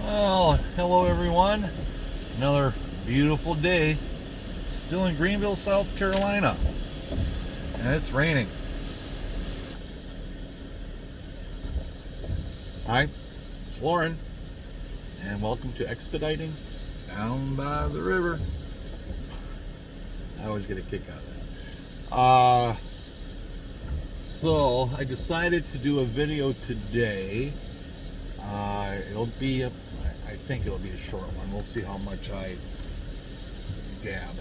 Well, hello everyone. Another beautiful day. Still in Greenville, South Carolina. And it's raining. Hi, it's Lauren. And welcome to Expediting Down by the River. I always get a kick out of that. So I decided to do a video today. I think it'll be a short one. We'll see how much I gab.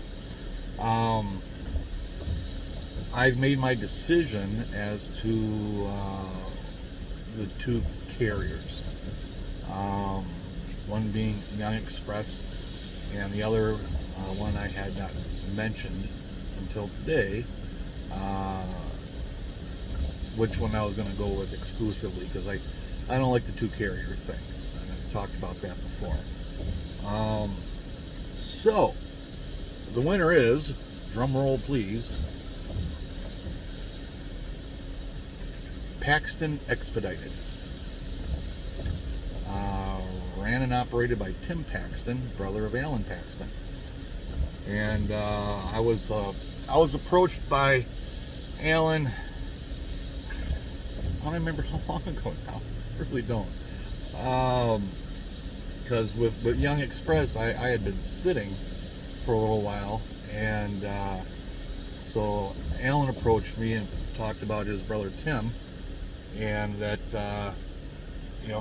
I've made my decision as to the two carriers. One being Young Express, and the other one I had not mentioned until today. Which one I was going to go with exclusively, because I don't like the two carrier thing. And I've talked about that before. So, the winner is, drum roll please, Paxton Expedited. Ran and operated by Tim Paxton, brother of Alan Paxton. And I was approached by Alan. I don't remember how long ago now. I really don't. Because with Young Express, I had been sitting for a little while, and so Alan approached me and talked about his brother Tim, and that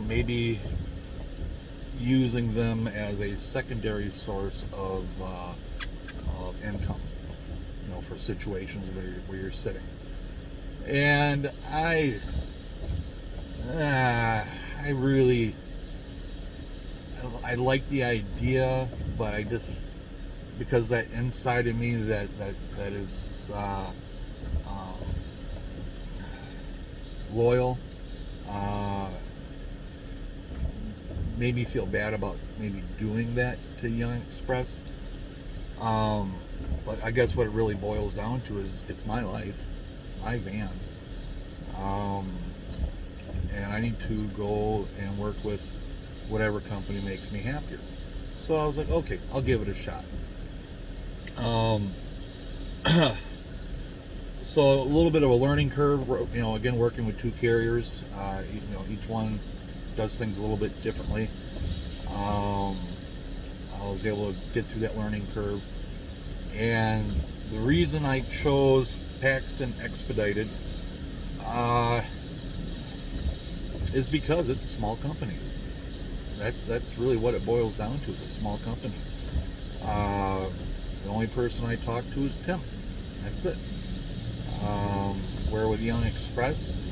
maybe using them as a secondary source of income, for situations where you're sitting. And I like the idea, but I just, because that inside of me that is loyal, made me feel bad about maybe doing that to Young Express. But I guess what it really boils down to is it's my life, it's my van, and I need to go and work with whatever company makes me happier. So I was like, okay, I'll give it a shot. So a little bit of a learning curve, again, working with two carriers. Each one does things a little bit differently. I was able to get through that learning curve. And the reason I chose Paxton Expedited is because it's a small company. That's really what it boils down to, is a small company. The only person I talk to is Tim. That's it. Where with Young Express,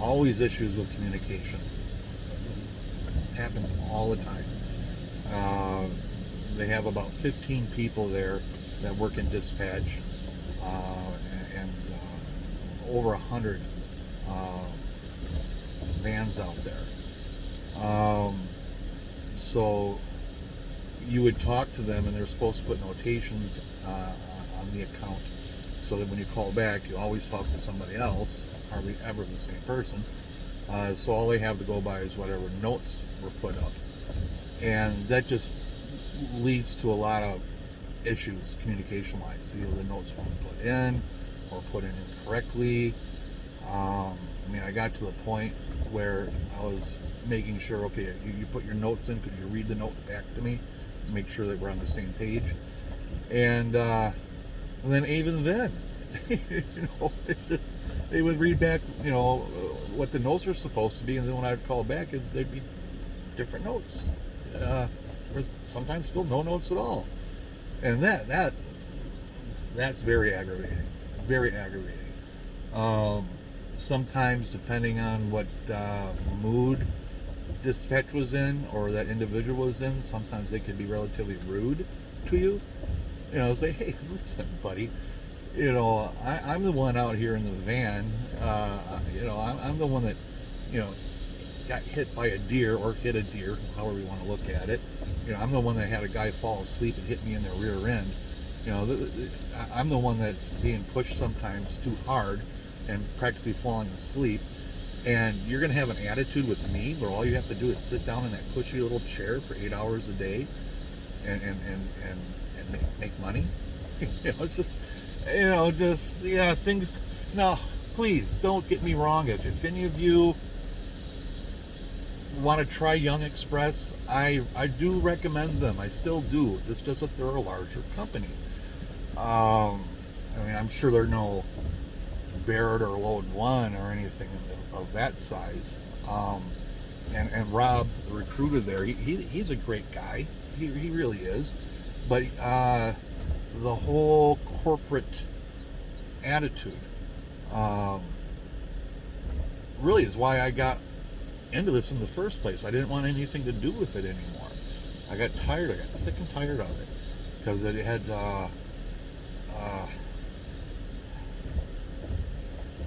always issues with communication. Happen all the time. They have about 15 people there that work in dispatch, and over 100 vans out there. So you would talk to them, and they're supposed to put notations on the account, so that when you call back, you always talk to somebody else, hardly ever the same person. So all they have to go by is whatever notes were put up, and that just leads to a lot of issues communication-wise. Either the notes weren't put in or put in incorrectly. I got to the point where I was making sure, okay, you put your notes in, could you read the note back to me, make sure that we're on the same page? And then even then, it's just, they would read back, what the notes are supposed to be, and then when I'd call back, there'd be different notes. Or sometimes still no notes at all. And that's very aggravating. Very aggravating. Sometimes, depending on what mood dispatch was in, or that individual was in, sometimes they can be relatively rude to you. Say, hey, listen, buddy, I'm the one out here in the van. I'm the one that, got hit by a deer, or hit a deer, however you want to look at it. I'm the one that had a guy fall asleep and hit me in the rear end. I'm the one that's being pushed sometimes too hard and practically falling asleep. and you're going to have an attitude with me where all you have to do is sit down in that cushy little chair for 8 hours a day and make money. It's just, yeah, things. No, please don't get me wrong. If any of you want to try Young Express, I do recommend them. I still do. It's just that they're a larger company. I mean, I'm sure they're no Barrett or Load One or anything of that size. And Rob, the recruiter there, he's a great guy. He really is. But the whole corporate attitude really is why I got into this in the first place. I didn't want anything to do with it anymore. I got sick and tired of it, because it had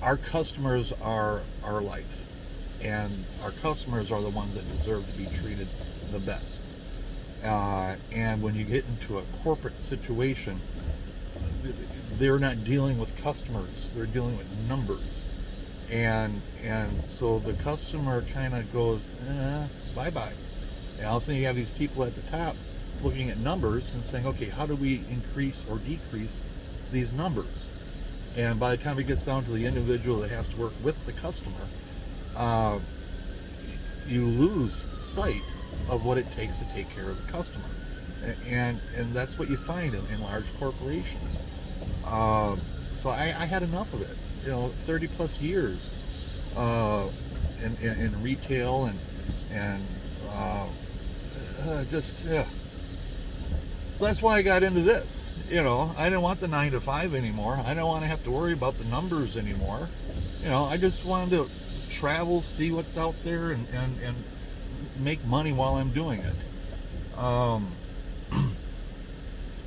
our customers are our life, and our customers are the ones that deserve to be treated the best. And when you get into a corporate situation, they're not dealing with customers, they're dealing with numbers. And so the customer kind of goes, bye-bye. And all of a sudden you have these people at the top looking at numbers and saying, okay, how do we increase or decrease these numbers? And by the time it gets down to the individual that has to work with the customer, you lose sight of what it takes to take care of the customer. And that's what you find in large corporations. So I had enough of it. 30 plus years in retail and so that's why I got into this. I didn't want the 9 to 5 anymore. I don't want to have to worry about the numbers anymore. I just wanted to travel, see what's out there, and make money while I'm doing it.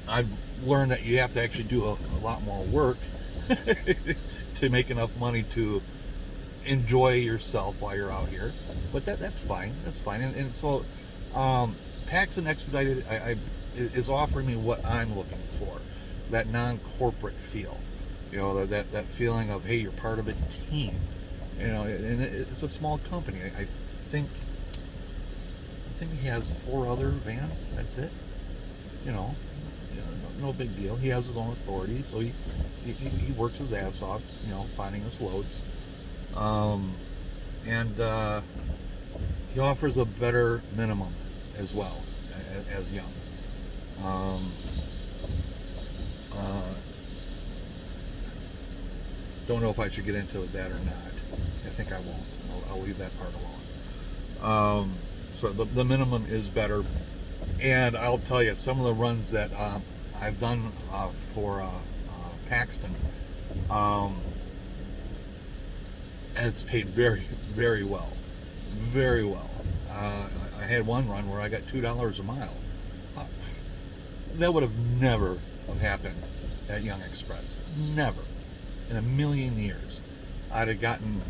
I've learned that you have to actually do a lot more work to make enough money to enjoy yourself while you're out here, but that's fine. And so PAX and Expedited is offering me what I'm looking for, that non-corporate feel, that feeling of, hey, you're part of a team, and it's a small company. I think he has 4 other vans. That's it. No big deal. He has his own authority, so he works his ass off, finding us loads. And he offers a better minimum as well as Young. Don't know if I should get into that or not. I think I won't. I'll leave that part alone. So the minimum is better. And I'll tell you, some of the runs that I've done for Paxton, and it's paid very, very well. Very well. I had one run where I got $2 a mile. That would have never have happened at Young Express. Never. In a million years. I'd have gotten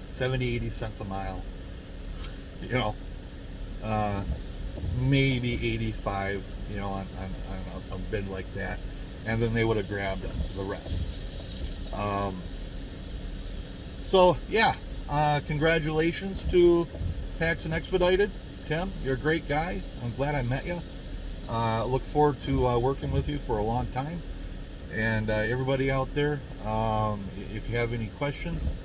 70, 80 cents a mile. Maybe 85, on a bid like that. And then they would have grabbed the rest. So, yeah. Congratulations to PAX and Expedited. Tim, you're a great guy. I'm glad I met you. Look forward to working with you for a long time. And everybody out there, if you have any questions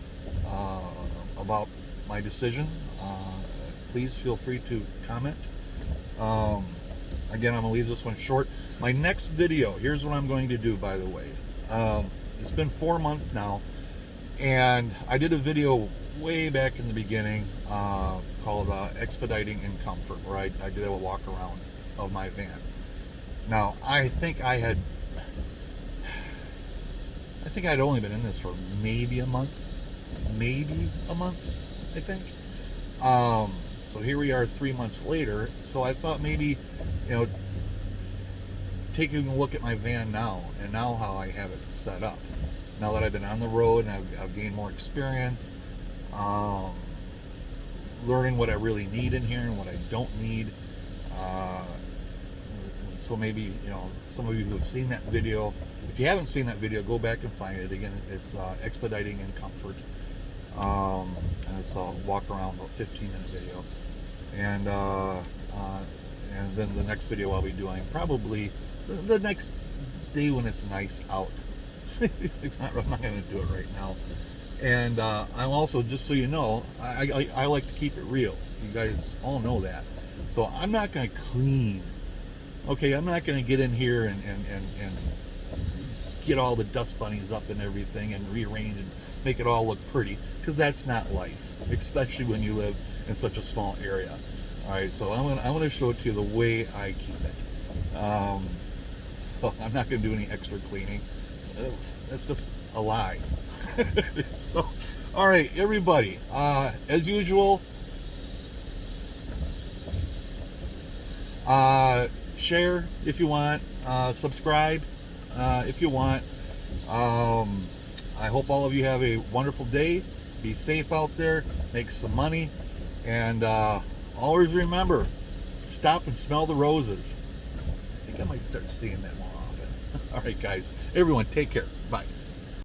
about my decision, please feel free to comment. Again, I'm going to leave this one short. My next video, here's what I'm going to do, by the way. It's been 4 months now, and I did a video way back in the beginning called Expediting in Comfort, where I did a walk around of my van. Now, I think I'd only been in this for maybe a month, I think. So here we are 3 months later. So I thought maybe, taking a look at my van now, and now how I have it set up, now that I've been on the road and I've gained more experience, learning what I really need in here and what I don't need. So maybe, some of you who have seen that video, if you haven't seen that video, go back and find it. Again, it's Expediting in Comfort. And it's a walk around, about 15-minute video. And then the next video I'll be doing probably the next day when it's nice out. I'm not going to do it right now. And I'm also, just so you know, I like to keep it real. You guys all know that. So I'm not going to clean. Okay, I'm not going to get in here and get all the dust bunnies up and everything and rearrange and make it all look pretty, because that's not life, especially when you live in such a small area. All right, so I'm gonna show it to you the way I keep it. So I'm not gonna do any extra cleaning. That's just a lie. So, all right, everybody. As usual, share if you want. Subscribe if you want. I hope all of you have a wonderful day. Be safe out there. Make some money. And always remember, stop and smell the roses. I think I might start seeing that more often. All right, guys. Everyone, take care. Bye.